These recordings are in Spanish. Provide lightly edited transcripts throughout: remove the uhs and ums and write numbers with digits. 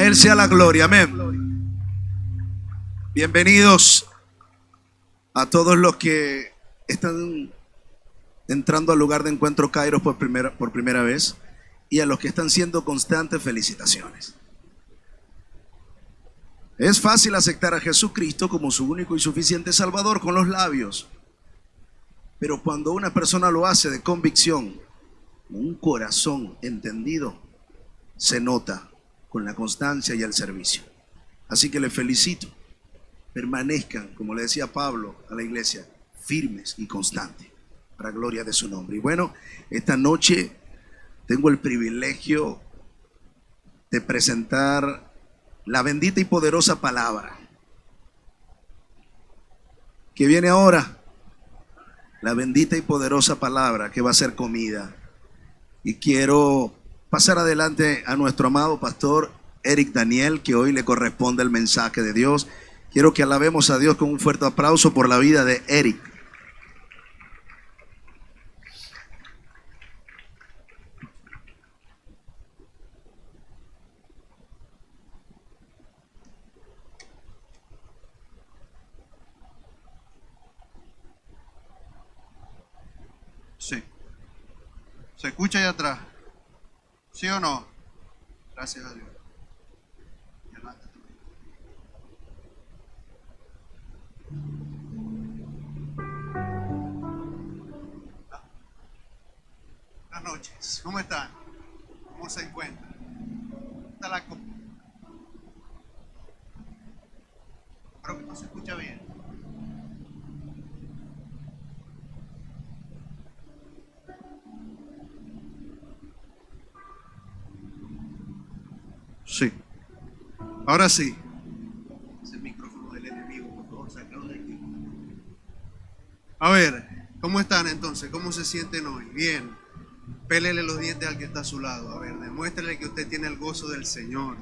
Él sea la gloria. Amén. Bienvenidos a todos los que están entrando al lugar de encuentro Kairos por primera vez, y a los que están siendo constantes, felicitaciones. Es fácil aceptar a Jesucristo como su único y suficiente Salvador con los labios, pero cuando una persona lo hace de convicción, con un corazón entendido, se nota con la constancia y el servicio. Así que les felicito. Permanezcan, como le decía Pablo a la iglesia, firmes y constantes, para gloria de su nombre. Y bueno, esta noche tengo el privilegio de presentar la bendita y poderosa palabra que viene ahora. La bendita y poderosa palabra que va a ser comida. Y quiero pasar adelante a nuestro amado pastor Eric Daniel, que hoy le corresponde el mensaje de Dios. Quiero que alabemos a Dios con un fuerte aplauso por la vida de Eric. Sí. ¿Se escucha ahí atrás? ¿Sí o no? Gracias a Dios. Buenas noches. ¿Cómo están? ¿Cómo se encuentran? ¿Está la Creo que no se escucha bien. Sí. Ahora sí. Ese micrófono del enemigo, por favor, sácalo de aquí. A ver, ¿cómo están entonces? ¿Cómo se sienten hoy? Bien. Pélele los dientes al que está a su lado. A ver, demuéstrele que usted tiene el gozo del Señor.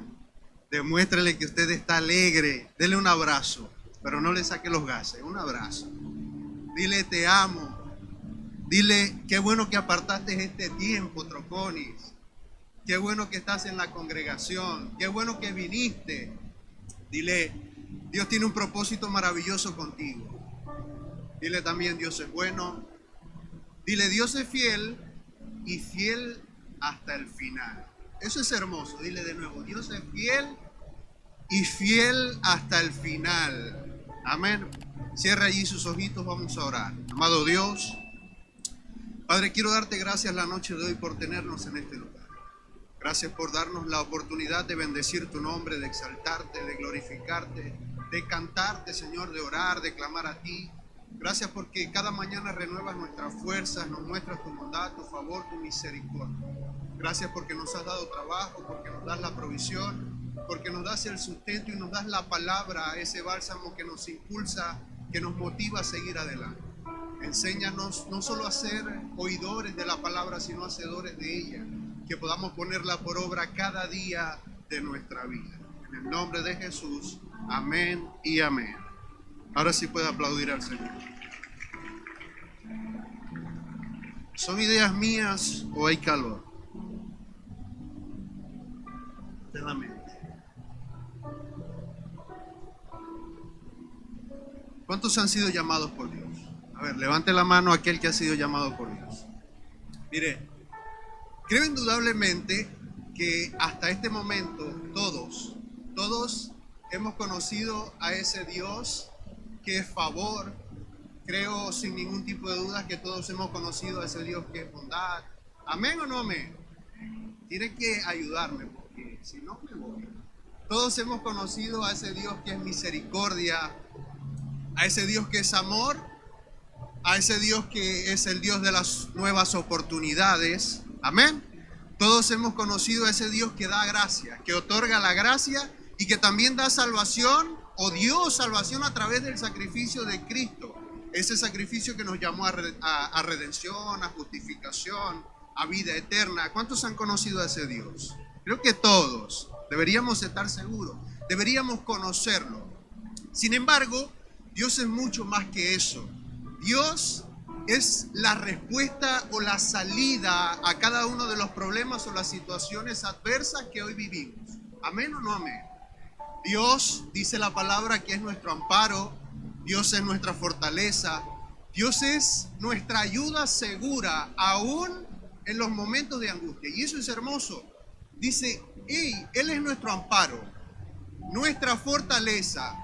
Demuéstrele que usted está alegre. Dele un abrazo, pero no le saque los gases. Un abrazo. Dile, te amo. Dile, qué bueno que apartaste este tiempo, Troconis. Qué bueno que estás en la congregación. Qué bueno que viniste. Dile, Dios tiene un propósito maravilloso contigo. Dile también, Dios es bueno. Dile, Dios es fiel y fiel hasta el final. Eso es hermoso. Dile de nuevo, Dios es fiel y fiel hasta el final. Amén. Cierra allí sus ojitos, vamos a orar. Amado Dios, Padre, quiero darte gracias la noche de hoy por tenernos en este lugar. Gracias por darnos la oportunidad de bendecir tu nombre, de exaltarte, de glorificarte, de cantarte, Señor, de orar, de clamar a ti. Gracias porque cada mañana renuevas nuestras fuerzas, nos muestras tu bondad, tu favor, tu misericordia. Gracias porque nos has dado trabajo, porque nos das la provisión, porque nos das el sustento y nos das la palabra, ese bálsamo que nos impulsa, que nos motiva a seguir adelante. Enséñanos no solo a ser oidores de la palabra, sino hacedores de ella, que podamos ponerla por obra cada día de nuestra vida. En el nombre de Jesús, amén y amén. Ahora sí puede aplaudir al Señor. ¿Son ideas mías o hay calor en la mente? ¿Cuántos han sido llamados por Dios? A ver, levante la mano aquel que ha sido llamado por Dios. Mire, creo indudablemente que hasta este momento todos hemos conocido a ese Dios que es favor. Creo sin ningún tipo de dudas que todos hemos conocido a ese Dios que es bondad. ¿Amén o no amén? Tiene que ayudarme porque si no me voy. Todos hemos conocido a ese Dios que es misericordia, a ese Dios que es amor, a ese Dios que es el Dios de las nuevas oportunidades. Amén. Todos hemos conocido a ese Dios que da gracia, que otorga la gracia y que también da salvación o dio salvación a través del sacrificio de Cristo. Ese sacrificio que nos llamó a redención, a justificación, a vida eterna. ¿Cuántos han conocido a ese Dios? Creo que todos. Deberíamos estar seguros. Deberíamos conocerlo. Sin embargo, Dios es mucho más que eso. Dios es la respuesta o la salida a cada uno de los problemas o las situaciones adversas que hoy vivimos. ¿Amén o no amén? Dios, dice la palabra, que es nuestro amparo, Dios es nuestra fortaleza, Dios es nuestra ayuda segura, aún en los momentos de angustia. Y eso es hermoso. Dice, hey, Él es nuestro amparo, nuestra fortaleza,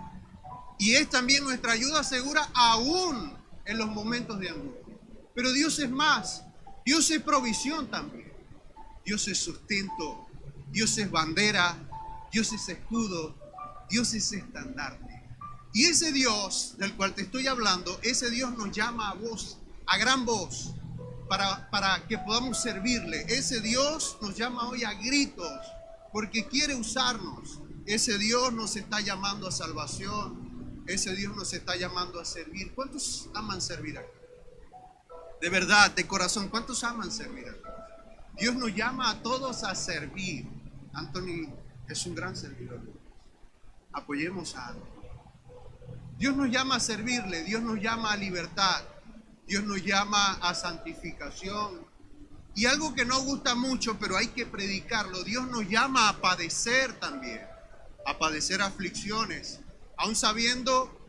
y es también nuestra ayuda segura, aún en los momentos de angustia. Pero Dios es más, Dios es provisión también, Dios es sustento, Dios es bandera, Dios es escudo, Dios es estandarte. Y ese Dios del cual te estoy hablando, ese Dios nos llama a voz, a gran voz, para que podamos servirle. Ese Dios nos llama hoy a gritos, porque quiere usarnos. Ese Dios nos está llamando a salvación. Ese Dios nos está llamando a servir. ¿Cuántos aman servir aquí? De verdad, de corazón, ¿cuántos aman servir aquí? Dios nos llama a todos a servir. Anthony es un gran servidor. Apoyemos a Anthony. Dios nos llama a servirle, Dios nos llama a libertad, Dios nos llama a santificación. Y algo que no gusta mucho, pero hay que predicarlo, Dios nos llama a padecer también, a padecer aflicciones, aun sabiendo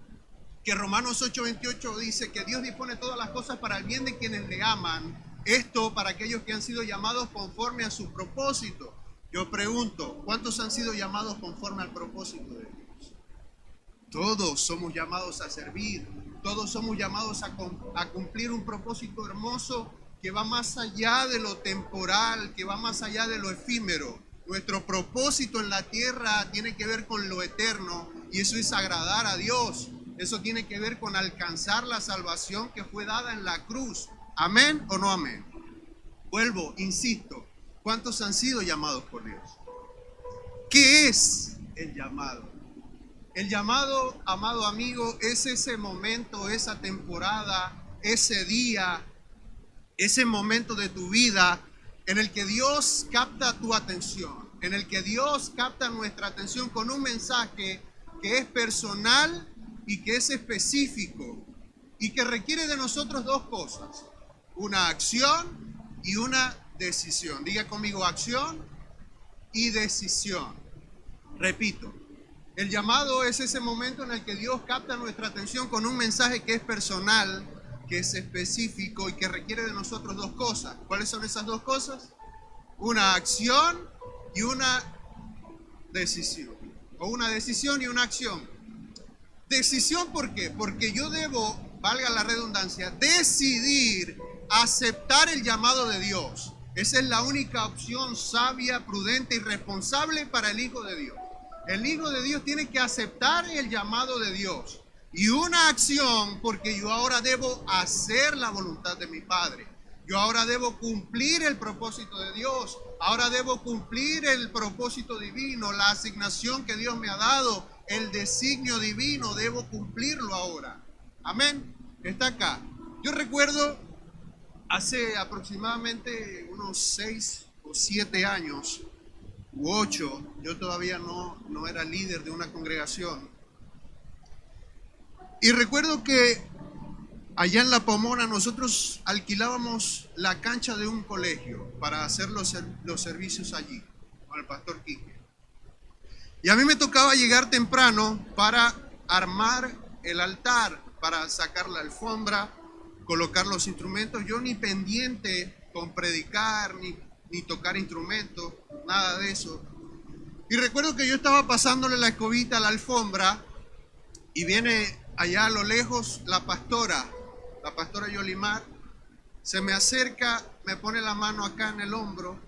que Romanos 8:28 dice que Dios dispone todas las cosas para el bien de quienes le aman, esto para aquellos que han sido llamados conforme a su propósito. Yo pregunto, ¿cuántos han sido llamados conforme al propósito de Dios? Todos somos llamados a servir, todos somos llamados a cumplir un propósito hermoso que va más allá de lo temporal, que va más allá de lo efímero. Nuestro propósito en la tierra tiene que ver con lo eterno, y eso es agradar a Dios. Eso tiene que ver con alcanzar la salvación que fue dada en la cruz. ¿Amén o no amén? Vuelvo, insisto, ¿cuántos han sido llamados por Dios? ¿Qué es el llamado? El llamado, amado amigo, es ese momento, esa temporada, ese día, ese momento de tu vida en el que Dios capta tu atención, en el que Dios capta nuestra atención con un mensaje que es personal y que es específico y que requiere de nosotros dos cosas: una acción y una decisión. Diga conmigo, acción y decisión. Repito, el llamado es ese momento en el que Dios capta nuestra atención con un mensaje que es personal, que es específico y que requiere de nosotros dos cosas. ¿Cuáles son esas dos cosas? Una acción y una decisión. O una decisión y una acción. Decisión, ¿por qué? Porque yo debo, valga la redundancia, decidir aceptar el llamado de Dios. Esa es la única opción sabia, prudente y responsable para el Hijo de Dios. El Hijo de Dios tiene que aceptar el llamado de Dios. Y una acción, porque yo ahora debo hacer la voluntad de mi Padre. Yo ahora debo cumplir el propósito de Dios. Ahora debo cumplir el propósito divino, la asignación que Dios me ha dado, el designio divino, debo cumplirlo ahora. Amén. Está acá. Yo recuerdo hace aproximadamente unos 6 o 7 años, u 8, yo todavía no era líder de una congregación. Y recuerdo que allá en La Pomona nosotros alquilábamos la cancha de un colegio para hacer los servicios allí, con el pastor Quique. Y a mí me tocaba llegar temprano para armar el altar, para sacar la alfombra, colocar los instrumentos. Yo ni pendiente con predicar, ni tocar instrumentos, nada de eso. Y recuerdo que yo estaba pasándole la escobita a la alfombra y viene allá a lo lejos la pastora Yolimar, se me acerca, me pone la mano acá en el hombro,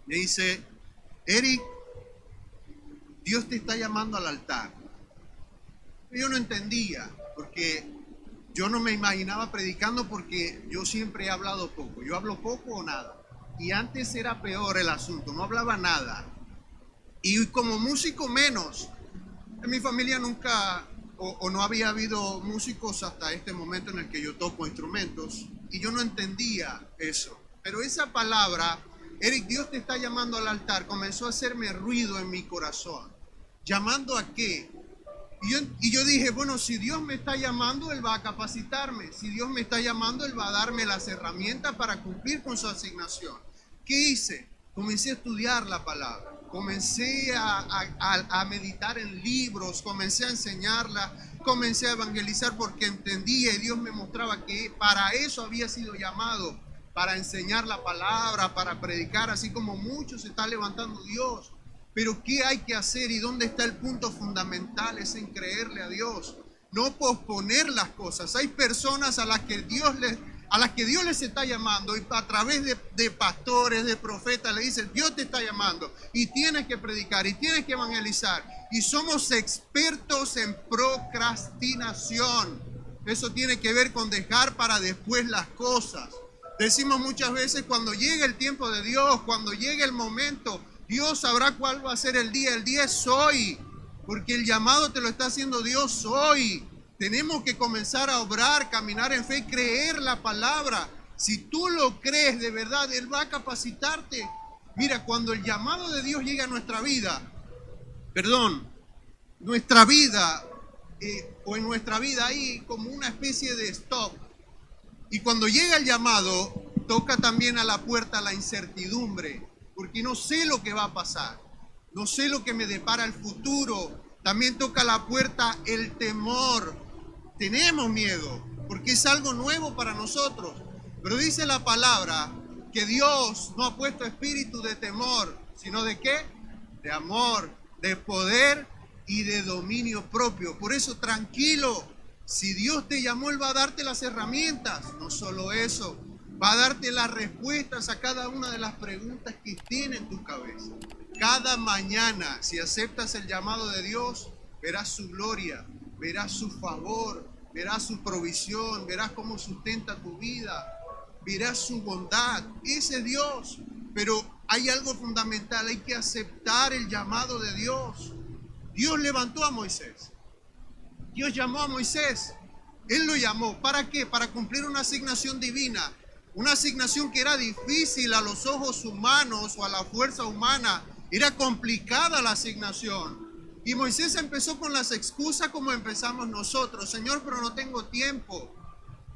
me dice: Eric, Dios te está llamando al altar. Yo no entendía, porque yo no me imaginaba predicando, porque yo siempre he hablado poco. Yo hablo poco o nada. Y antes era peor el asunto, no hablaba nada. Y como músico menos. En mi familia nunca o no había habido músicos hasta este momento en el que yo toco instrumentos. Y yo no entendía eso. Pero esa palabra, Eric, Dios te está llamando al altar, comenzó a hacerme ruido en mi corazón. ¿Llamando a qué? Y yo dije, bueno, si Dios me está llamando, Él va a capacitarme. Si Dios me está llamando, Él va a darme las herramientas para cumplir con su asignación. ¿Qué hice? Comencé a estudiar la palabra. comencé a meditar en libros, comencé a enseñarla, comencé a evangelizar porque entendía y Dios me mostraba que para eso había sido llamado, para enseñar la palabra, para predicar, así como muchos se está levantando Dios. Pero ¿qué hay que hacer y dónde está el punto fundamental? Es en creerle a Dios, no posponer las cosas. Hay personas a las que Dios les está llamando y a través de pastores, de profetas, le dicen, Dios te está llamando y tienes que predicar y tienes que evangelizar. Y somos expertos en procrastinación. Eso tiene que ver con dejar para después las cosas. Decimos muchas veces, cuando llegue el tiempo de Dios, cuando llegue el momento, Dios sabrá cuál va a ser el día. El día es hoy, porque el llamado te lo está haciendo Dios hoy. Tenemos que comenzar a obrar, caminar en fe, creer la palabra. Si tú lo crees de verdad, Él va a capacitarte. Mira, cuando el llamado de Dios llega a nuestra vida, nuestra vida, o en nuestra vida hay como una especie de stop. Y cuando llega el llamado, toca también a la puerta la incertidumbre, porque no sé lo que va a pasar, no sé lo que me depara el futuro. También toca a la puerta el temor. Tenemos miedo, porque es algo nuevo para nosotros. Pero dice la palabra que Dios no ha puesto espíritu de temor, sino de ¿qué? De amor, de poder y de dominio propio. Por eso, tranquilo. Si Dios te llamó, Él va a darte las herramientas. No solo eso, va a darte las respuestas a cada una de las preguntas que tiene en tu cabeza. Cada mañana, si aceptas el llamado de Dios, verás su gloria, verás su favor, verás su provisión, verás cómo sustenta tu vida, verás su bondad. Ese es Dios. Pero hay algo fundamental, hay que aceptar el llamado de Dios. Dios levantó a Moisés. Dios llamó a Moisés. Él lo llamó. ¿Para qué? Para cumplir una asignación divina. Una asignación que era difícil a los ojos humanos o a la fuerza humana. Era complicada la asignación. Y Moisés empezó con las excusas como empezamos nosotros. Señor, pero no tengo tiempo.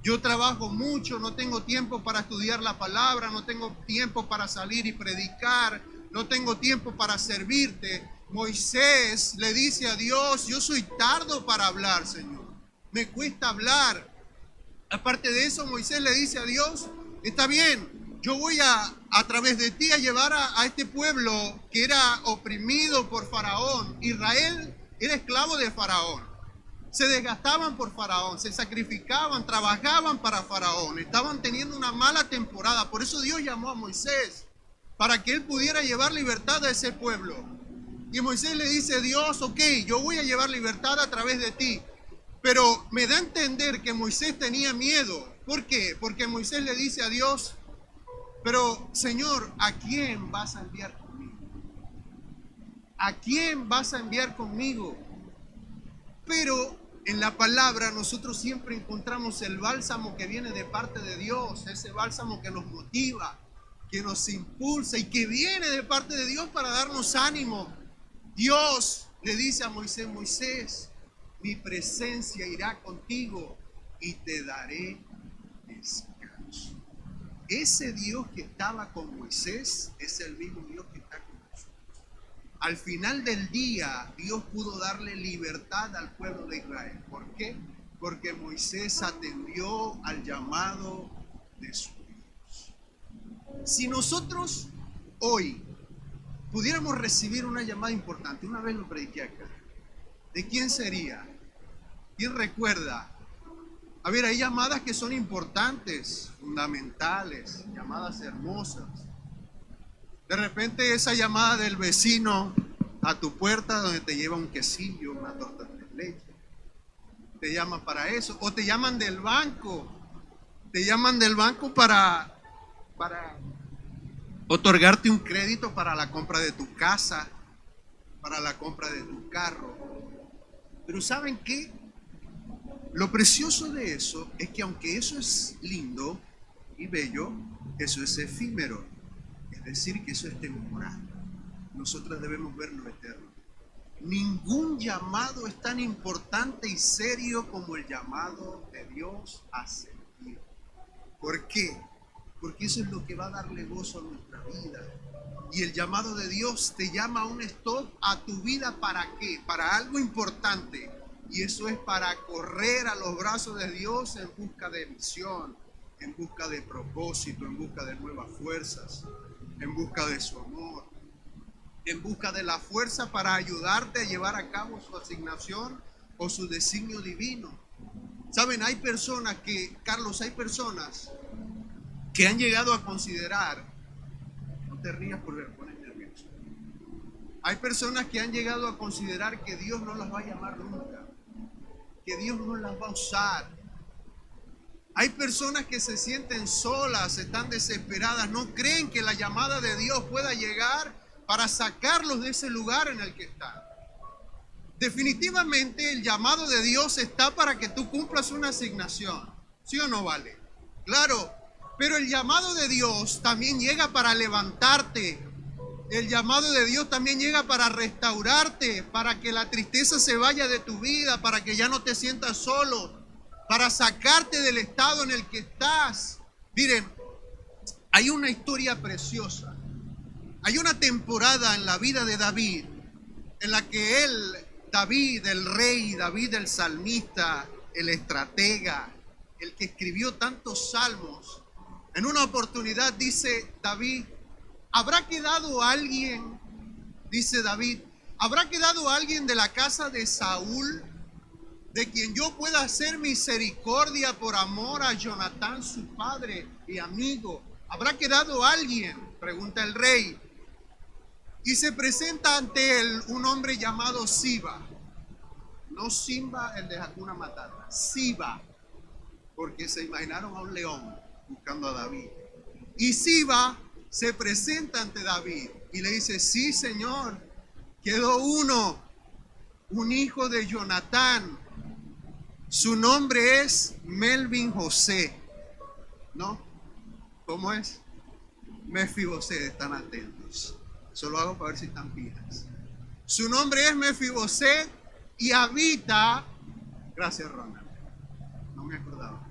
Yo trabajo mucho, no tengo tiempo para estudiar la palabra, no tengo tiempo para salir y predicar, no tengo tiempo para servirte. Moisés le dice a Dios, yo soy tardo para hablar, Señor. Me cuesta hablar. Aparte de eso, Moisés le dice a Dios, está bien, yo voy a través de ti a llevar a este pueblo que era oprimido por Faraón. Israel era esclavo de Faraón. Se desgastaban por Faraón, se sacrificaban, trabajaban para Faraón, estaban teniendo una mala temporada. Por eso Dios llamó a Moisés, para que él pudiera llevar libertad a ese pueblo. Y Moisés le dice a Dios, ok, yo voy a llevar libertad a través de ti. Pero me da a entender que Moisés tenía miedo. ¿Por qué? Porque Moisés le dice a Dios, pero Señor, ¿a quién vas a enviar conmigo? ¿A quién vas a enviar conmigo? Pero en la palabra nosotros siempre encontramos el bálsamo que viene de parte de Dios, ese bálsamo que nos motiva, que nos impulsa y que viene de parte de Dios para darnos ánimo. Dios le dice a Moisés, Moisés, mi presencia irá contigo y te daré descanso. Ese Dios que estaba con Moisés es el mismo Dios que está con nosotros. Al final del día, Dios pudo darle libertad al pueblo de Israel. ¿Por qué? Porque Moisés atendió al llamado de su Dios. Si nosotros hoy pudiéramos recibir una llamada importante, una vez lo prediqué acá, ¿de quién sería? ¿Quién recuerda? A ver, hay llamadas que son importantes, fundamentales, llamadas hermosas. De repente esa llamada del vecino a tu puerta donde te lleva un quesillo, una torta de leche, te llama para eso. O te llaman del banco, para otorgarte un crédito para la compra de tu casa, para la compra de tu carro. Pero ¿saben qué? Lo precioso de eso es que aunque eso es lindo y bello, eso es efímero. Es decir, que eso es temporal. Nosotros debemos ver lo eterno. Ningún llamado es tan importante y serio como el llamado de Dios a servir. ¿Por qué? porque eso es lo que va a darle gozo a nuestra vida. Y el llamado de Dios te llama a un stop a tu vida. ¿Para qué? Para algo importante. Y eso es para correr a los brazos de Dios en busca de visión, en busca de propósito, en busca de nuevas fuerzas, en busca de su amor, en busca de la fuerza para ayudarte a llevar a cabo su asignación o su designio divino. Saben, hay personas que han llegado a considerar, no te rías porque me pones nervioso, hay personas que han llegado a considerar que Dios no las va a llamar nunca, que Dios no las va a usar. Hay personas que se sienten solas, están desesperadas, no creen que la llamada de Dios pueda llegar para sacarlos de ese lugar en el que están. Definitivamente el llamado de Dios está para que tú cumplas una asignación. ¿Sí o no vale? Claro, pero el llamado de Dios también llega para levantarte. El llamado de Dios también llega para restaurarte, para que la tristeza se vaya de tu vida, para que ya no te sientas solo, para sacarte del estado en el que estás. Miren, hay una historia preciosa. Hay una temporada en la vida de David en la que David, el rey, David el salmista, el estratega, el que escribió tantos salmos, en una oportunidad dice David, ¿habrá quedado alguien, dice David, habrá quedado alguien de la casa de Saúl, de quien yo pueda hacer misericordia por amor a Jonatán, su padre y amigo? ¿Habrá quedado alguien? Pregunta el rey. Y se presenta ante él un hombre llamado Siba. No Simba, el de Hakuna Matata. Siba. Porque se imaginaron a un león buscando a David. Y Siba se presenta ante David y le dice, sí, señor, quedó uno, un hijo de Jonatán. Su nombre es Melvin José. ¿No? ¿Cómo es? Mefiboset, están atentos. Solo hago para ver si están fijas. Su nombre es Mefiboset y habita, gracias Ronald, no me acordaba,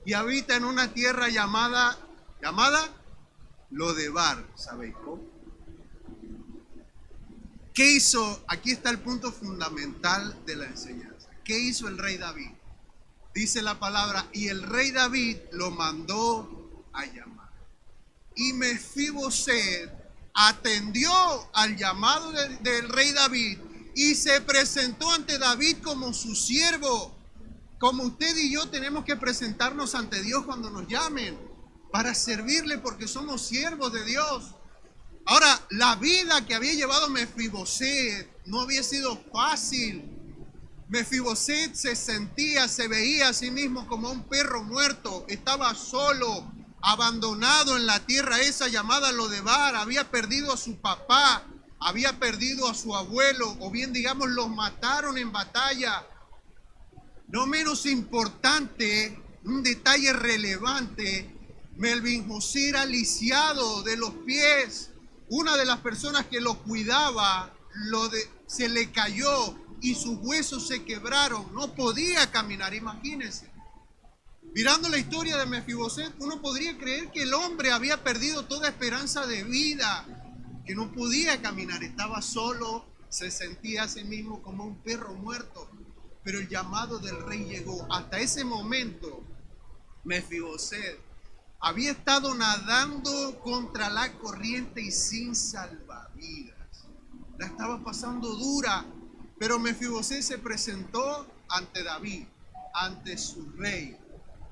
y habita en una tierra llamada Lodebar, ¿sabéis cómo? ¿Qué hizo? Aquí está el punto fundamental de la enseñanza. ¿Qué hizo el rey David? Dice la palabra, y el rey David lo mandó a llamar. Y Mefiboset atendió al llamado del rey David y se presentó ante David como su siervo. Como usted y yo tenemos que presentarnos ante Dios cuando nos llamen, para servirle porque somos siervos de Dios. Ahora, la vida que había llevado Mefiboset no había sido fácil. Mefiboset se veía a sí mismo como un perro muerto, estaba solo, abandonado en la tierra esa llamada Lodebar, había perdido a su papá, había perdido a su abuelo, o bien digamos los mataron en batalla. No menos importante, un detalle relevante, Melvin José era lisiado de los pies. Una de las personas que lo cuidaba se le cayó y sus huesos se quebraron, no podía caminar, imagínense. Mirando la historia de Mefiboset, uno podría creer que el hombre había perdido toda esperanza de vida, que no podía caminar, estaba solo, se sentía a sí mismo como un perro muerto. Pero el llamado del rey llegó. Hasta ese momento, Mefiboset había estado nadando contra la corriente y sin salvavidas. La estaba pasando dura, pero Mefiboset se presentó ante David, ante su rey.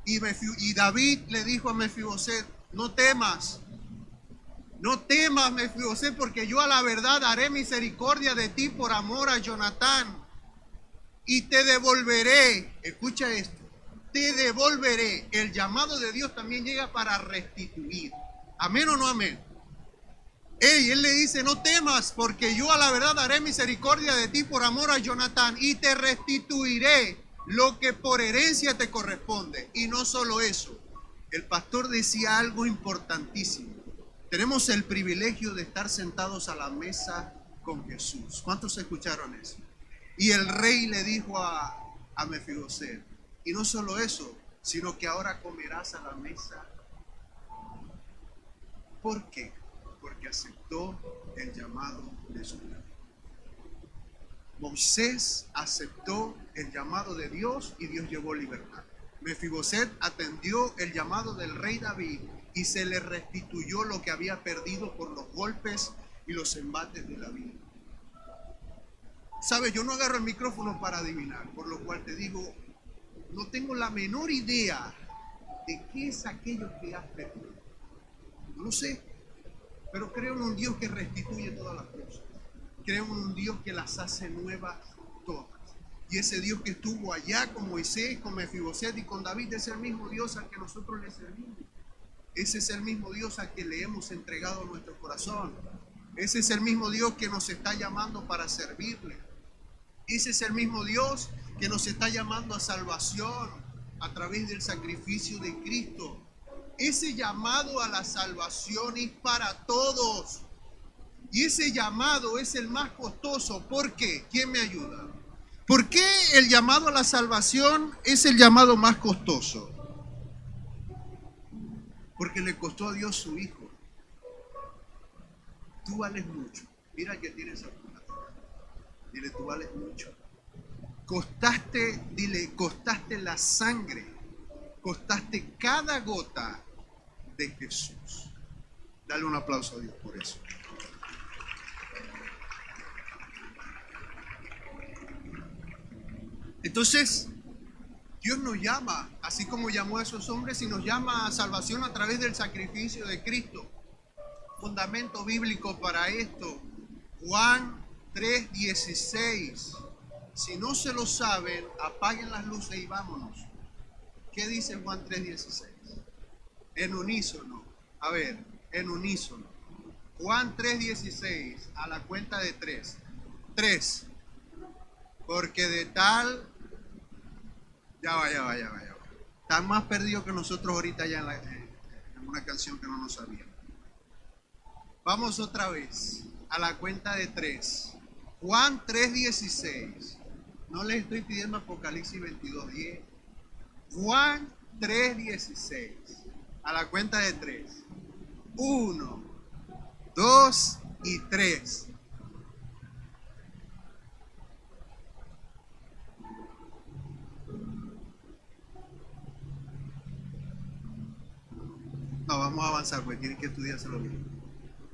Y David le dijo a Mefiboset, no temas, Mefiboset, porque yo a la verdad haré misericordia de ti por amor a Jonatán. Y te devolveré, escucha esto, te devolveré. El llamado de Dios también llega para restituir. ¿Amén o no amén? Él le dice, no temas, porque yo a la verdad haré misericordia de ti por amor a Jonatán y te restituiré lo que por herencia te corresponde. Y no solo eso, el pastor decía algo importantísimo. Tenemos el privilegio de estar sentados a la mesa con Jesús. ¿Cuántos escucharon eso? Y el rey le dijo a Mefiboset, y no solo eso, sino que ahora comerás a la mesa ¿Por qué? Porque aceptó el llamado de su Dios. Moisés aceptó el llamado de Dios y Dios llevó libertad. Mefiboset atendió el llamado del rey David y se le restituyó lo que había perdido por los golpes y los embates de la vida. ¿Sabes? Yo no agarro el micrófono para adivinar, por lo cual te digo, no tengo la menor idea de qué es aquello que has perdido. No lo sé, pero creo en un Dios que restituye todas las cosas. Creo en un Dios que las hace nuevas todas. Y ese Dios que estuvo allá con Moisés, con Mefiboset y con David es el mismo Dios al que nosotros le servimos. Ese es el mismo Dios al que le hemos entregado nuestro corazón. Ese es el mismo Dios que nos está llamando para servirle. Ese es el mismo Dios que nos está llamando a salvación a través del sacrificio de Cristo. Ese llamado a la salvación es para todos. Y ese llamado es el más costoso. ¿Por qué? ¿Quién me ayuda? ¿Por qué el llamado a la salvación es el llamado más costoso? Porque le costó a Dios su Hijo. Tú vales mucho. Mira que tienes a tu lado. Dile, tú vales mucho. Costaste, dile, costaste la sangre. Costaste cada gota de Jesús. Dale un aplauso a Dios por eso. Entonces, Dios nos llama, así como llamó a esos hombres, y nos llama a salvación a través del sacrificio de Cristo. Fundamento bíblico para esto, Juan 3:16. Si no se lo saben, apaguen las luces y vámonos. ¿Qué dice Juan 3:16? En unísono. A ver, en unísono. Juan 3:16, a la cuenta de 3. 3. Porque de tal... Ya va. Están más perdidos que nosotros ahorita ya en una canción que no nos sabíamos. Vamos otra vez, a la cuenta de 3. Juan 3:16. No les estoy pidiendo Apocalipsis 22:10. Juan 3:16. A la cuenta de 3. 1, 2 y 3. No, vamos a avanzar, porque tienen que estudiárselo bien.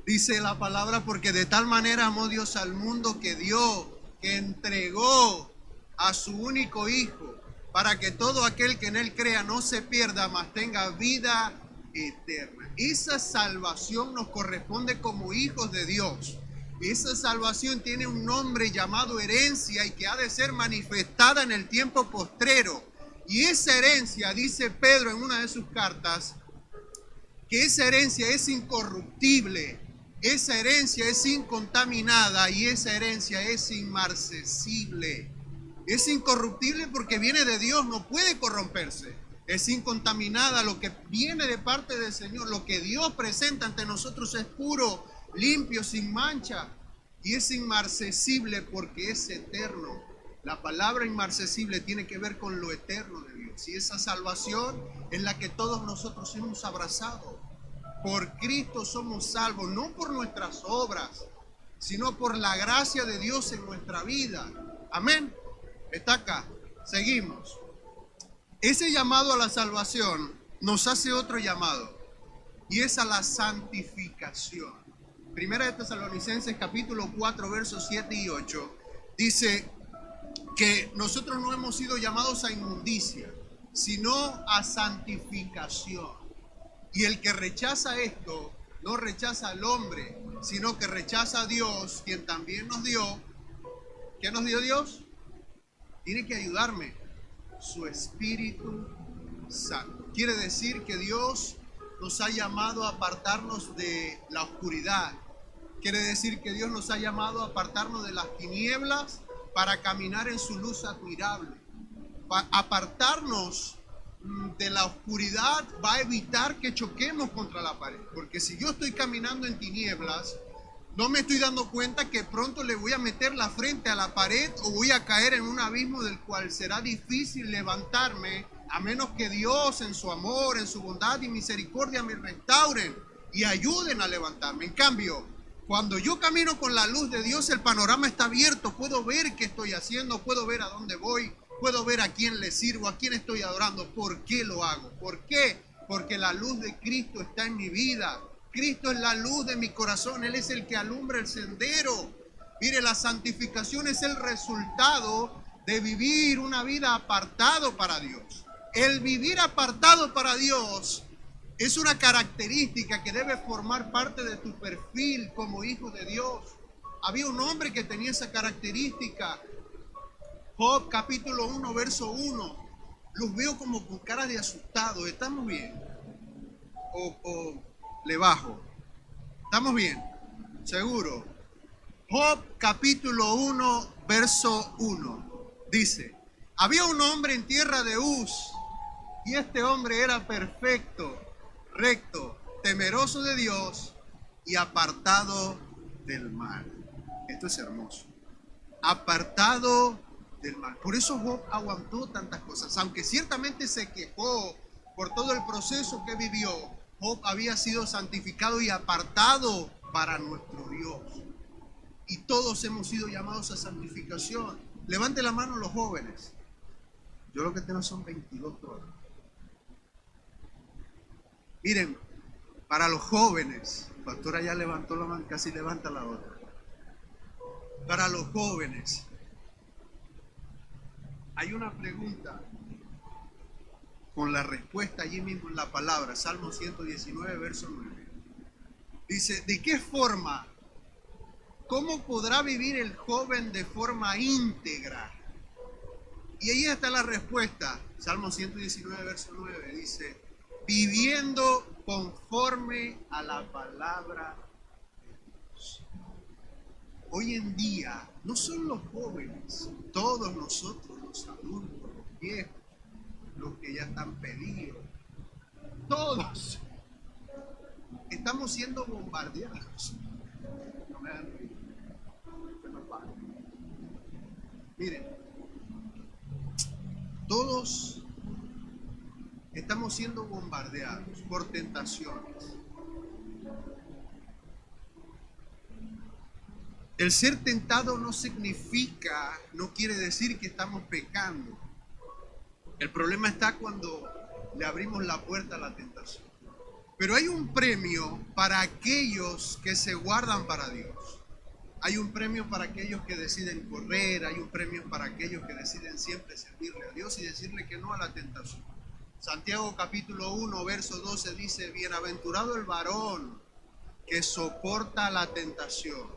Dice la palabra, porque de tal manera amó Dios al mundo que dio, que entregó a su único Hijo, para que todo aquel que en Él crea no se pierda, mas tenga vida eterna. Esa salvación nos corresponde como hijos de Dios. Esa salvación tiene un nombre llamado herencia y que ha de ser manifestada en el tiempo postrero. Y esa herencia, dice Pedro en una de sus cartas, que esa herencia es incorruptible, esa herencia es incontaminada y esa herencia es inmarcesible. Es incorruptible porque viene de Dios, no puede corromperse. Es incontaminada, lo que viene de parte del Señor, lo que Dios presenta ante nosotros es puro, limpio, sin mancha. Y es inmarcesible porque es eterno. La palabra inmarcesible tiene que ver con lo eterno de Dios. Y esa salvación es la que todos nosotros hemos abrazado. Por Cristo somos salvos, no por nuestras obras, sino por la gracia de Dios en nuestra vida. Amén. Está acá. Seguimos. Ese llamado a la salvación nos hace otro llamado, y es a la santificación. Primera de Tesalonicenses capítulo 4 versos 7 y 8 dice que nosotros no hemos sido llamados a inmundicia, sino a santificación. Y el que rechaza esto, no rechaza al hombre, sino que rechaza a Dios, quien también nos dio. ¿Qué nos dio Dios? Tiene que ayudarme. Su Espíritu Santo. Quiere decir que Dios nos ha llamado a apartarnos de la oscuridad. Quiere decir que Dios nos ha llamado a apartarnos de las tinieblas para caminar en su luz admirable. Apartarnos de la oscuridad va a evitar que choquemos contra la pared. Porque si yo estoy caminando en tinieblas, no me estoy dando cuenta que pronto le voy a meter la frente a la pared o voy a caer en un abismo del cual será difícil levantarme, a menos que Dios en su amor, en su bondad y misericordia me restauren. y ayuden a levantarme. En cambio, cuando yo camino con la luz de Dios, el panorama está abierto. Puedo ver qué estoy haciendo, puedo ver a dónde voy, puedo ver a quién le sirvo, a quién estoy adorando, por qué lo hago. ¿Por qué? Porque la luz de Cristo está en mi vida. Cristo es la luz de mi corazón, Él es el que alumbra el sendero. Mire, la santificación es el resultado de vivir una vida apartado para Dios. El vivir apartado para Dios es una característica que debe formar parte de tu perfil como hijo de Dios. Había un hombre que tenía esa característica. Job capítulo 1, verso 1. Los veo como con cara de asustado. ¿Estamos bien? O le bajo. ¿Estamos bien? Seguro. Job capítulo 1, verso 1. Dice, había un hombre en tierra de Uz, y este hombre era perfecto, recto, temeroso de Dios y apartado del mal. Esto es hermoso. Apartado del mal. Por eso Job aguantó tantas cosas. Aunque ciertamente se quejó por todo el proceso que vivió, Job había sido santificado y apartado para nuestro Dios. Y todos hemos sido llamados a santificación. Levante la mano los jóvenes. Yo lo que tengo son 22 todos. Miren, para los jóvenes, pastora ya levantó la mano, casi levanta la otra. Para los jóvenes, hay una pregunta con la respuesta allí mismo en la palabra, Salmo 119, verso 9. Dice, ¿de qué forma, cómo podrá vivir el joven de forma íntegra? Y ahí está la respuesta, Salmo 119, verso 9, dice, viviendo conforme a la palabra de Dios. Hoy en día, no son los jóvenes, todos nosotros, los adultos, los viejos, los que ya están pedidos, todos estamos siendo bombardeados. No me hagan reír, que no paren. Miren, todos estamos siendo bombardeados por tentaciones. El ser tentado no significa, no quiere decir que estamos pecando. El problema está cuando le abrimos la puerta a la tentación. Pero hay un premio para aquellos que se guardan para Dios. Hay un premio para aquellos que deciden correr, hay un premio para aquellos que deciden siempre servirle a Dios y decirle que no a la tentación. Santiago capítulo 1, verso 12 dice, bienaventurado el varón que soporta la tentación,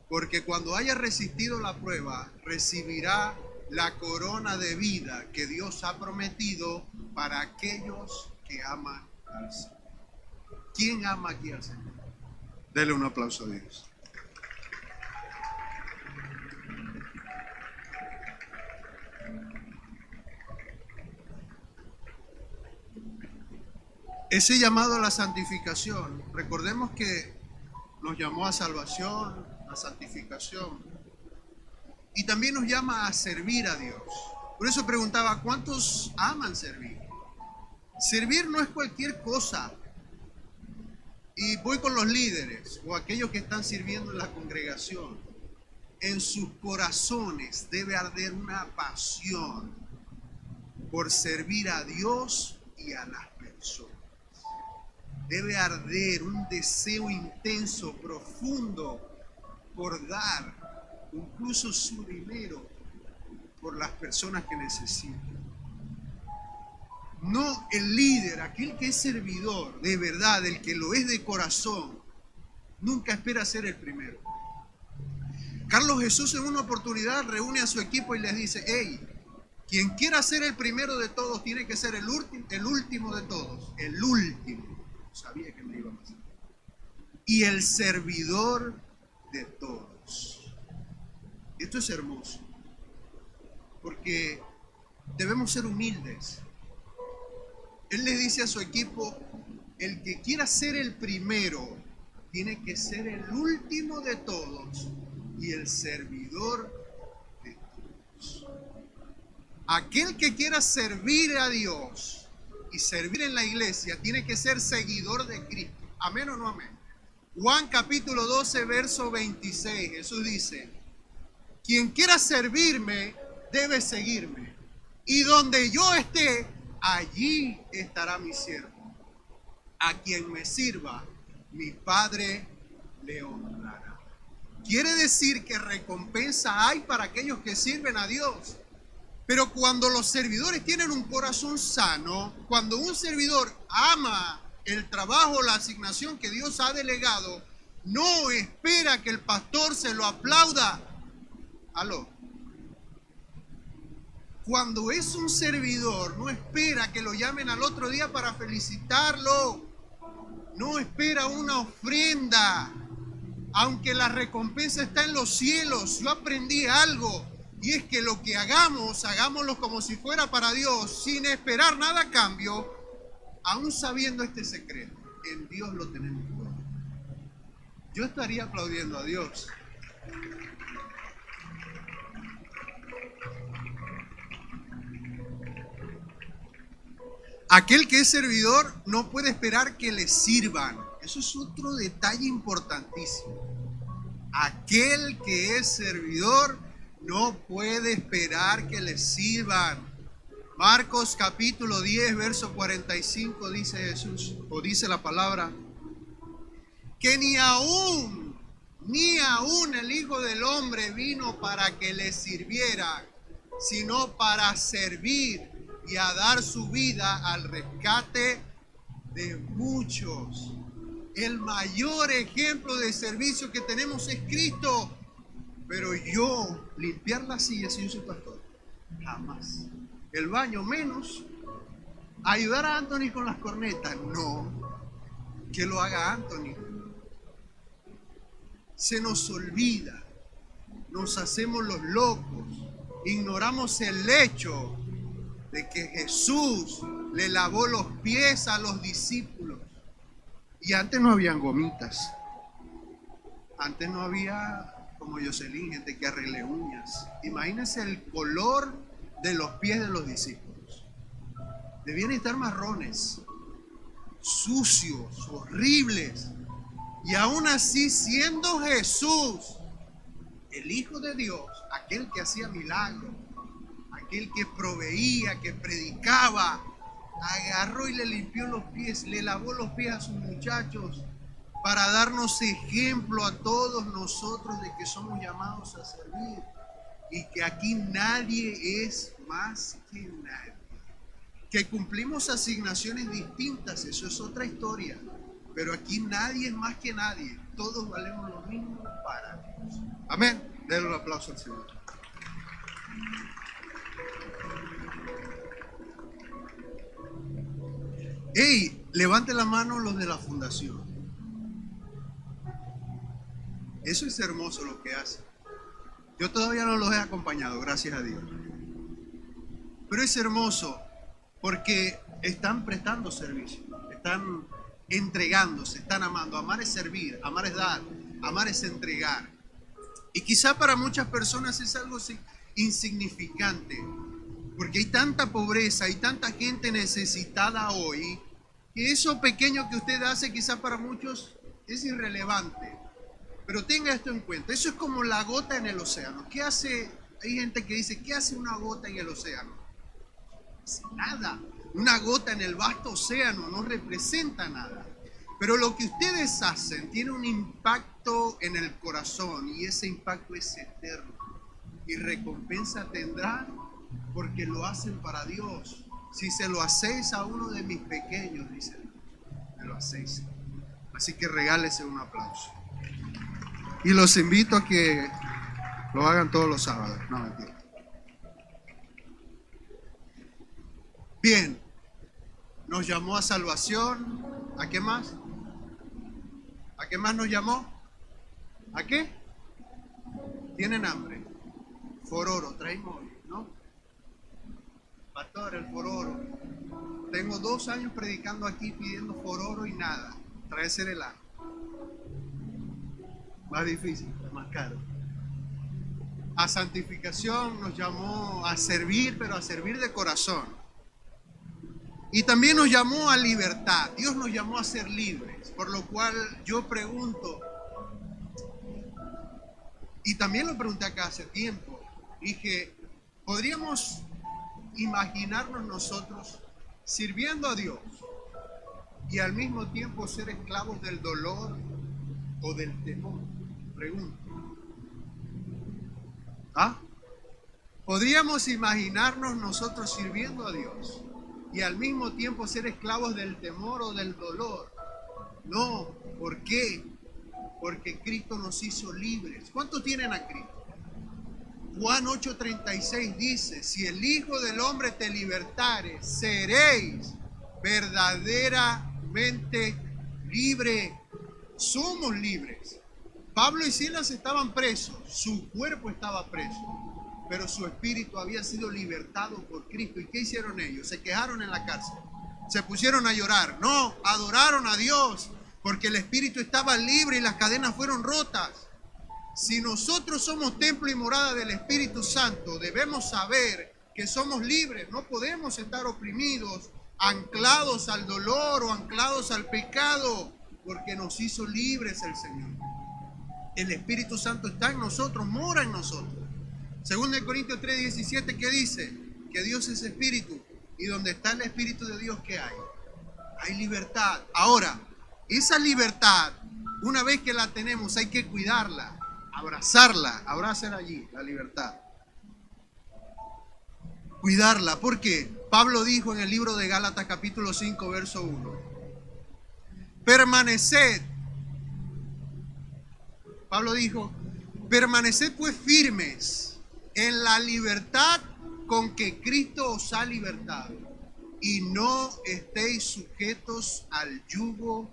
porque cuando haya resistido la prueba, recibirá la corona de vida que Dios ha prometido para aquellos que aman al Señor. ¿Quién ama aquí al Señor? Dele un aplauso a Dios. Ese llamado a la santificación, recordemos que nos llamó a salvación, a santificación, y también nos llama a servir a Dios. Por eso preguntaba, ¿cuántos aman servir? Servir no es cualquier cosa. Y voy con los líderes o aquellos que están sirviendo en la congregación. En sus corazones debe arder una pasión por servir a Dios y a las personas. Debe arder un deseo intenso, profundo, por dar incluso su dinero por las personas que necesitan. No el líder, aquel que es servidor, de verdad, el que lo es de corazón, nunca espera ser el primero. Carlos Jesús en una oportunidad reúne a su equipo y les dice, hey, quien quiera ser el primero de todos tiene que ser el último de todos, el último. Sabía que me iba a pasar. Y el servidor de todos. Esto es hermoso, porque debemos ser humildes. Él le dice a su equipo, el que quiera ser el primero, tiene que ser el último de todos y el servidor de todos. Aquel que quiera servir a Dios y servir en la iglesia, tiene que ser seguidor de Cristo. ¿Amén o no amén? Juan capítulo 12, verso 26. Jesús dice, quien quiera servirme, debe seguirme. Y donde yo esté, allí estará mi siervo. A quien me sirva, mi Padre le honrará. Quiere decir que recompensa hay para aquellos que sirven a Dios. Pero cuando los servidores tienen un corazón sano, cuando un servidor ama el trabajo, la asignación que Dios ha delegado, no espera que el pastor se lo aplauda. Aló. Cuando es un servidor, no espera que lo llamen al otro día para felicitarlo. No espera una ofrenda. Aunque la recompensa está en los cielos, yo aprendí algo. Y es que lo que hagamos, hagámoslo como si fuera para Dios, sin esperar nada a cambio, aún sabiendo este secreto. En Dios lo tenemos todo. Yo estaría aplaudiendo a Dios. Aquel que es servidor no puede esperar que le sirvan. Eso es otro detalle importantísimo. Aquel que es servidor no puede esperar que le sirvan. Marcos capítulo 10, verso 45 dice Jesús, o dice la palabra, que ni aún el Hijo del Hombre vino para que le sirvieran, sino para servir y a dar su vida al rescate de muchos. El mayor ejemplo de servicio que tenemos es Cristo. Pero yo, limpiar la silla si yo soy pastor, jamás. El baño menos. Ayudar a Anthony con las cornetas, no. Que lo haga Anthony. Se nos olvida. Nos hacemos los locos. Ignoramos el hecho de que Jesús le lavó los pies a los discípulos. Y antes no habían gomitas. Antes no había, como Jocelyn, gente que arregle uñas. Imagínense el color de los pies de los discípulos. Debían estar marrones, sucios, horribles. Y aún así, siendo Jesús, el Hijo de Dios, aquel que hacía milagros, aquel que proveía, que predicaba, agarró y le limpió los pies, le lavó los pies a sus muchachos para darnos ejemplo a todos nosotros de que somos llamados a servir y que aquí nadie es más que nadie. Que cumplimos asignaciones distintas, eso es otra historia, pero aquí nadie es más que nadie, todos valemos lo mismo para Dios. Amén. Denle un aplauso al Señor. ¡Ey! Levante la mano los de la fundación. Eso es hermoso lo que hacen. Yo todavía no los he acompañado, gracias a Dios. Pero es hermoso porque están prestando servicio, están entregándose, están amando. Amar es servir, amar es dar, amar es entregar. Y quizá para muchas personas es algo insignificante, porque hay tanta pobreza, hay tanta gente necesitada hoy, que eso pequeño que usted hace quizá para muchos es irrelevante. Pero tenga esto en cuenta, eso es como la gota en el océano. ¿Qué hace? Hay gente que dice, ¿qué hace una gota en el océano? Nada. Una gota en el vasto océano no representa nada. Pero lo que ustedes hacen tiene un impacto en el corazón y ese impacto es eterno. Y recompensa tendrán porque lo hacen para Dios. Si se lo hacéis a uno de mis pequeños, dice Dios, me lo hacéis. Así que regálese un aplauso. Y los invito a que lo hagan todos los sábados. No, mentira. Bien, nos llamó a salvación. ¿A qué más? ¿A qué más nos llamó? ¿A qué? ¿Tienen hambre? Fororo, traímos hoy, ¿no? Pastor, el fororo. Tengo 2 años predicando aquí pidiendo fororo y nada. Trae helado. Más difícil, más caro. A santificación nos llamó a servir, pero a servir de corazón. Y también nos llamó a libertad. Dios nos llamó a ser libres. Por lo cual yo pregunto, y también lo pregunté acá hace tiempo, dije, ¿podríamos imaginarnos nosotros sirviendo a Dios y al mismo tiempo ser esclavos del dolor o del temor? Pregunto. ¿Ah? ¿Podríamos imaginarnos nosotros sirviendo a Dios y al mismo tiempo ser esclavos del temor o del dolor? No. ¿Por qué? Porque Cristo nos hizo libres. ¿Cuántos tienen a Cristo? Juan 8:36 dice, si el Hijo del Hombre te libertare, seréis verdaderamente libres. Somos libres. Pablo y Silas estaban presos, su cuerpo estaba preso, pero su espíritu había sido libertado por Cristo. ¿Y qué hicieron ellos? Se quejaron en la cárcel, se pusieron a llorar. No, adoraron a Dios, porque el espíritu estaba libre y las cadenas fueron rotas. Si nosotros somos templo y morada del Espíritu Santo, debemos saber que somos libres. No podemos estar oprimidos, anclados al dolor o anclados al pecado, porque nos hizo libres el Señor. El Espíritu Santo está en nosotros, mora en nosotros. Según de Corintios 3:17, ¿qué dice? Que Dios es espíritu, y donde está el Espíritu de Dios, ¿qué hay? Hay libertad. Ahora, esa libertad, una vez que la tenemos, hay que cuidarla, abrazarla, abrazar allí la libertad. Cuidarla, ¿por qué? Pablo dijo en el libro de Gálatas capítulo 5, verso 1, permaneced. Pablo dijo, permaneced pues firmes en la libertad con que Cristo os ha libertado, y no estéis sujetos al yugo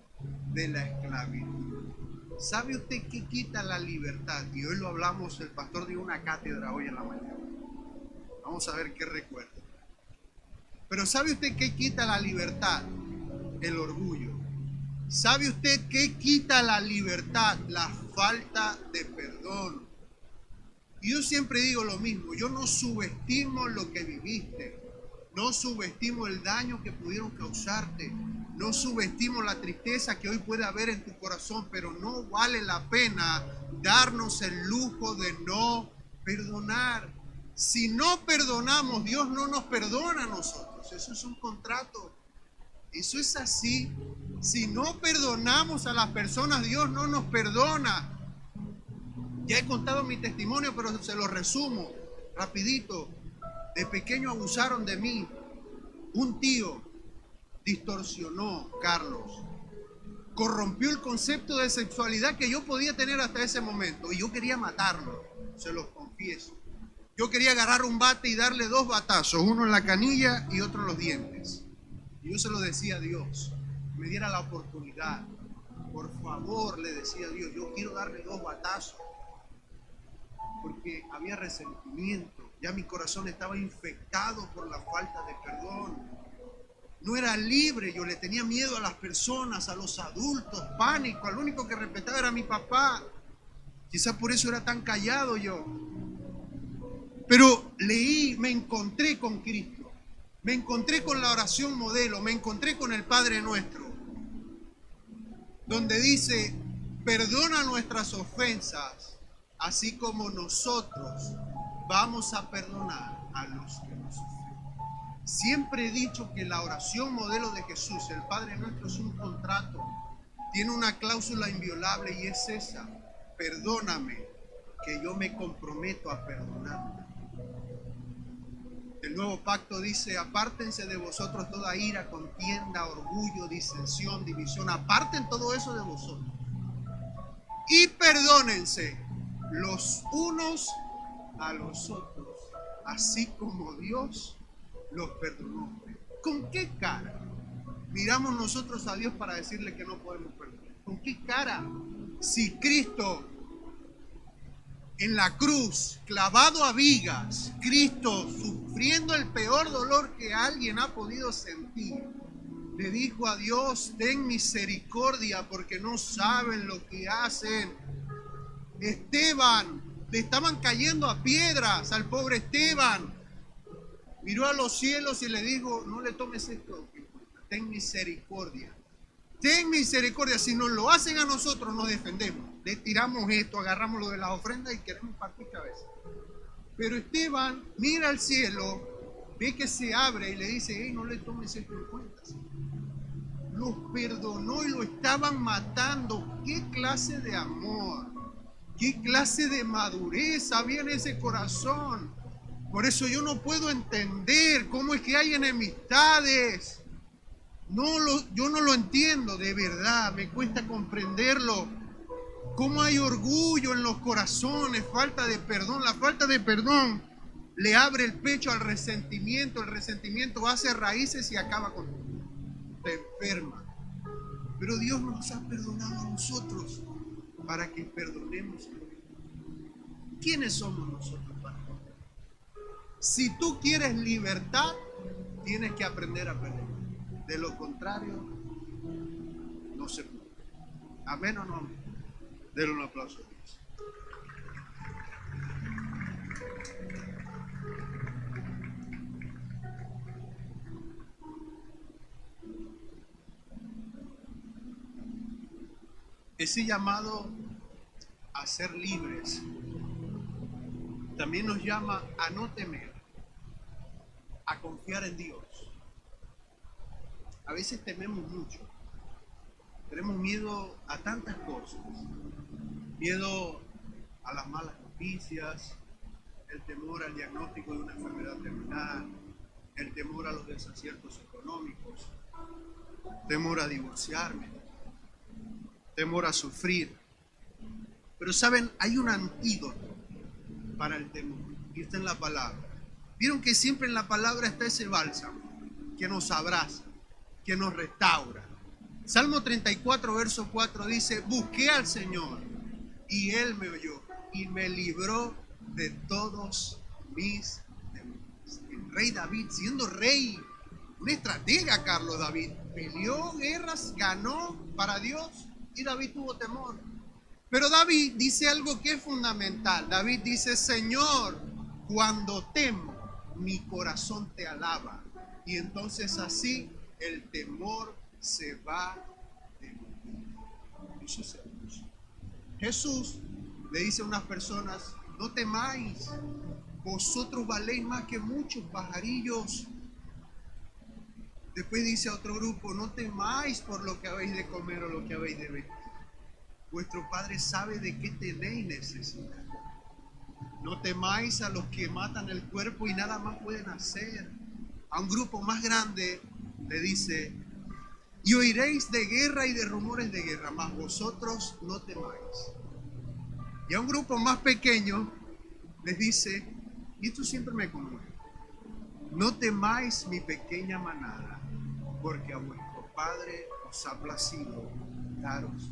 de la esclavitud. ¿Sabe usted qué quita la libertad? Y hoy lo hablamos, el pastor dio una cátedra hoy en la mañana. Vamos a ver qué recuerda. Pero ¿sabe usted qué quita la libertad? El orgullo. ¿Sabe usted qué quita la libertad? La falta de perdón. Y yo siempre digo lo mismo, yo no subestimo lo que viviste, no subestimo el daño que pudieron causarte, no subestimo la tristeza que hoy puede haber en tu corazón, pero no vale la pena darnos el lujo de no perdonar. Si no perdonamos, Dios no nos perdona a nosotros. Eso es un contrato. Eso es así. Si no perdonamos a las personas, Dios no nos perdona. Ya he contado mi testimonio, pero se lo resumo rapidito. De pequeño abusaron de mí. Un tío distorsionó, Carlos, corrompió el concepto de sexualidad que yo podía tener hasta ese momento, y yo quería matarlo, se los confieso. Yo quería agarrar un bate y darle 2 batazos, uno en la canilla y otro en los dientes. Y yo se lo decía a Dios, me diera la oportunidad. Por favor, le decía a Dios, yo quiero darle 2 batazos, porque había resentimiento, ya mi corazón estaba infectado por la falta de perdón. No era libre, yo le tenía miedo a las personas, a los adultos, pánico, al único que respetaba era mi papá. Quizás por eso era tan callado yo. Pero leí, me encontré con Cristo, me encontré con la oración modelo, me encontré con el Padre Nuestro, donde dice, perdona nuestras ofensas, así como nosotros vamos a perdonar a los que nos ofenden. Siempre he dicho que la oración modelo de Jesús, el Padre Nuestro, es un contrato, tiene una cláusula inviolable, y es esa: perdóname, que yo me comprometo a perdonarte. El nuevo pacto dice, apártense de vosotros toda ira, contienda, orgullo, disensión, división, aparten todo eso de vosotros y perdónense los unos a los otros, así como Dios los perdonó. ¿Con qué cara miramos nosotros a Dios para decirle que no podemos perdonar? ¿Con qué cara? Si Cristo en la cruz, clavado a vigas, Cristo sufriendo el peor dolor que alguien ha podido sentir, le dijo a Dios, ten misericordia porque no saben lo que hacen. Esteban, le estaban cayendo a piedras al pobre Esteban. Miró a los cielos y le dijo, no le tomes esto en cuenta. ten misericordia. Ten misericordia. Si nos lo hacen a nosotros, nos defendemos. Le tiramos esto, agarramos lo de las ofrendas y queremos partir cabeza. Pero Esteban mira al cielo, ve que se abre y le dice, hey, no le tomes esto en cuenta. Los perdonó y lo estaban matando. ¿Qué clase de amor? ¿Qué clase de madurez había en ese corazón? Por eso yo no puedo entender cómo es que hay enemistades. Yo no lo entiendo, de verdad, me cuesta comprenderlo. Cómo hay orgullo en los corazones, falta de perdón. La falta de perdón le abre el pecho al resentimiento. El resentimiento hace raíces y acaba con te enferma. Pero Dios nos ha perdonado a nosotros para que perdonemos. ¿Quiénes somos nosotros para perdonar? Si tú quieres libertad, tienes que aprender a perdonar. De lo contrario, no se puede. ¿Amén o no amén? Denle un aplauso a Dios. Ese llamado a ser libres también nos llama a no temer, a confiar en Dios. A veces tememos mucho. Tenemos miedo a tantas cosas. Miedo a las malas noticias, el temor al diagnóstico de una enfermedad terminal, el temor a los desaciertos económicos, temor a divorciarme, temor a sufrir. Pero saben, hay un antídoto para el temor y está en la palabra. Vieron que siempre en la palabra está ese bálsamo que nos abraza, que nos restaura. Salmo 34, verso 4 dice, busqué al Señor y Él me oyó y me libró de todos mis temores. El rey David, siendo rey, un estratega, Carlos David, peleó guerras, ganó para Dios y David tuvo temor. Pero David dice algo que es fundamental. David dice, Señor, cuando temo, mi corazón te alaba. Y entonces así el temor se va de mí. Eso es hermoso. Jesús le dice a unas personas, no temáis, vosotros valéis más que muchos pajarillos. Después dice a otro grupo, no temáis por lo que habéis de comer o lo que habéis de vestir. Vuestro Padre sabe de qué tenéis necesidad. No temáis a los que matan el cuerpo y nada más pueden hacer. A un grupo más grande le dice, y oiréis de guerra y de rumores de guerra, mas vosotros no temáis. Y a un grupo más pequeño les dice, y esto siempre me conmueve, no temáis mi pequeña manada, porque a vuestro Padre os ha placido daros.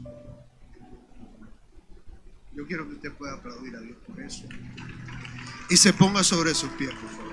Yo quiero que usted pueda aplaudir a Dios por eso. Y se ponga sobre sus pies, por favor.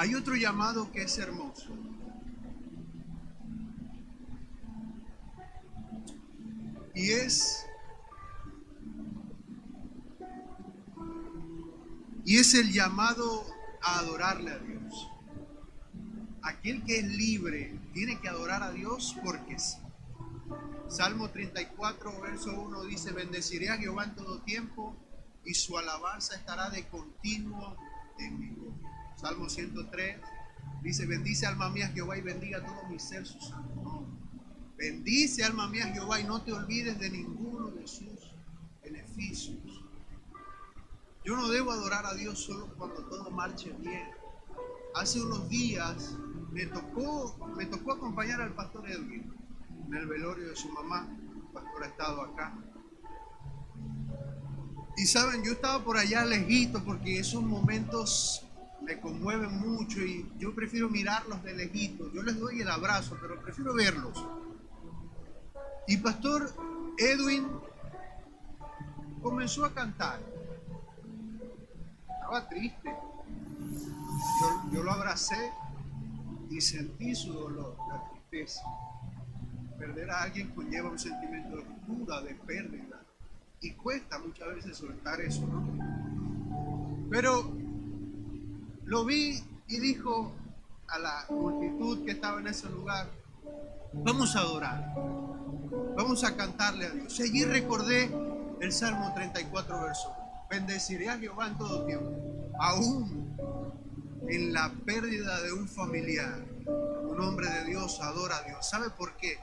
Hay otro llamado que es hermoso. Y es el llamado a adorarle a Dios. Aquel que es libre tiene que adorar a Dios porque sí. Salmo 34, verso 1 dice, bendeciré a Jehová en todo tiempo y su alabanza estará de continuo en mi boca. Salmo 103 dice, bendice alma mía Jehová y bendiga todo mi ser su santo nombre. Bendice alma mía Jehová y no te olvides de ninguno de sus beneficios. Yo no debo adorar a Dios solo cuando todo marche bien. Hace unos días me tocó acompañar al pastor Edwin en el velorio de su mamá. El pastor ha estado acá. Y saben, yo estaba por allá lejito porque esos momentos me conmueven mucho y yo prefiero mirarlos de lejito. Yo les doy el abrazo, pero prefiero verlos. Y pastor Edwin comenzó a cantar. Estaba triste. Yo lo abracé y sentí su dolor, la tristeza. Perder a alguien conlleva un sentimiento de ruptura, de pérdida. Y cuesta muchas veces soltar eso, ¿no? Pero lo vi y dijo a la multitud que estaba en ese lugar: vamos a adorar, vamos a cantarle a Dios. Y allí recordé el Salmo 34, verso 1. Bendeciré a Jehová en todo tiempo, aún en la pérdida de un familiar. Un hombre de Dios adora a Dios. ¿Sabe por qué?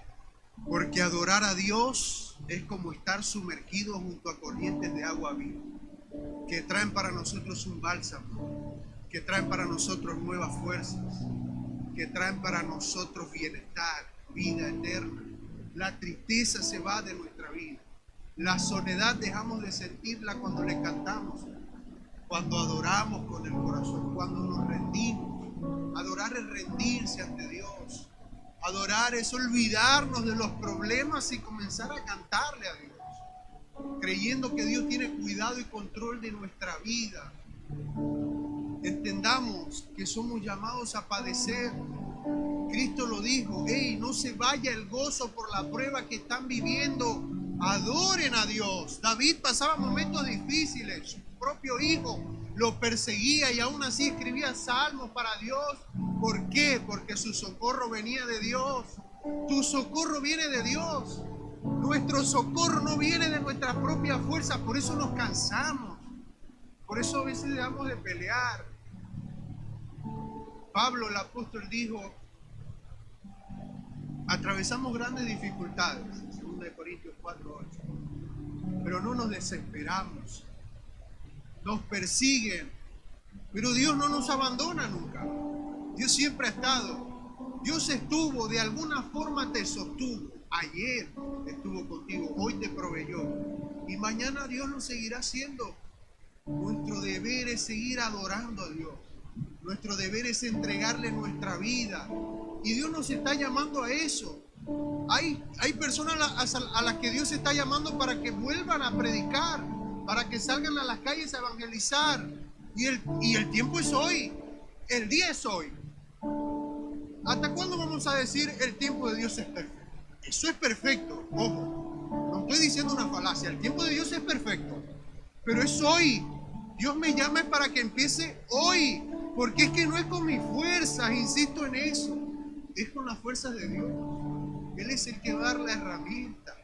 Porque adorar a Dios es como estar sumergido junto a corrientes de agua viva, que traen para nosotros un bálsamo, que traen para nosotros nuevas fuerzas, que traen para nosotros bienestar, vida eterna. La tristeza se va de nuestra vida. La soledad dejamos de sentirla cuando le cantamos, cuando adoramos con el corazón, cuando nos rendimos. Adorar es rendirse ante Dios. Adorar es olvidarnos de los problemas y comenzar a cantarle a Dios, creyendo que Dios tiene cuidado y control de nuestra vida. Entendamos que somos llamados a padecer. Cristo lo dijo: hey, no se vaya el gozo por la prueba que están viviendo. Adoren a Dios. David pasaba momentos difíciles. Su propio hijo lo perseguía y aún así escribía salmos para Dios. ¿Por qué? Porque su socorro venía de Dios. Tu socorro viene de Dios. Nuestro socorro no viene de nuestra propia fuerza. Por eso nos cansamos. Por eso a veces dejamos de pelear. Pablo el apóstol dijo: atravesamos grandes dificultades, 2 Corintios 4:8, pero no nos desesperamos. Nos persiguen, pero Dios no nos abandona nunca. Dios siempre ha estado. Dios estuvo, de alguna forma te sostuvo. Ayer estuvo contigo, hoy te proveyó y mañana Dios lo seguirá haciendo. Nuestro deber es seguir adorando a Dios. Nuestro deber es entregarle nuestra vida. Y Dios nos está llamando a eso. Hay personas a las que Dios está llamando para que vuelvan a predicar, para que salgan a las calles a evangelizar. Y el tiempo es hoy. El día es hoy. ¿Hasta cuándo vamos a decir el tiempo de Dios es perfecto? Eso es perfecto. Ojo, no estoy diciendo una falacia. El tiempo de Dios es perfecto. Pero es hoy. Dios me llama para que empiece hoy. Porque es que no es con mis fuerzas, insisto en eso. Es con las fuerzas de Dios. Él es el que va a dar la herramienta.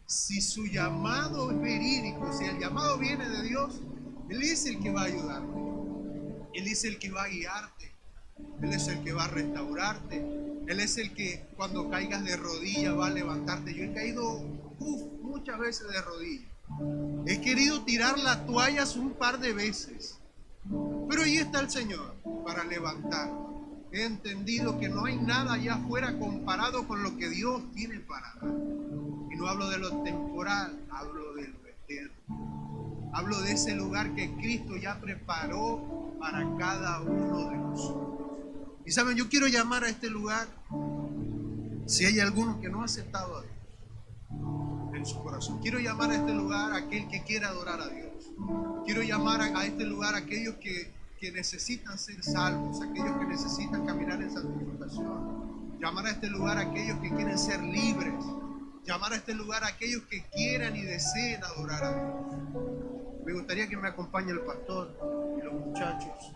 Si su llamado es verídico, si el llamado viene de Dios, Él es el que va a ayudarte. Él es el que va a guiarte. Él es el que va a restaurarte. Él es el que cuando caigas de rodillas va a levantarte. Yo he caído muchas veces de rodillas. He querido tirar la toalla un par de veces. Pero ahí está el Señor para levantarme. He entendido que no hay nada allá afuera comparado con lo que Dios tiene para dar. Y no hablo de lo temporal, hablo de lo eterno. Hablo de ese lugar que Cristo ya preparó para cada uno de nosotros. Y saben, yo quiero llamar a este lugar, si hay alguno que no ha aceptado a Dios en su corazón, quiero llamar a este lugar a aquel que quiera adorar a Dios. Quiero llamar a este lugar a aquellos que necesitan ser salvos, aquellos que necesitan caminar en santificación. Llamar a este lugar a aquellos que quieren ser libres. Llamar a este lugar a aquellos que quieran y deseen adorar a Dios. Me gustaría que me acompañe el pastor y los muchachos.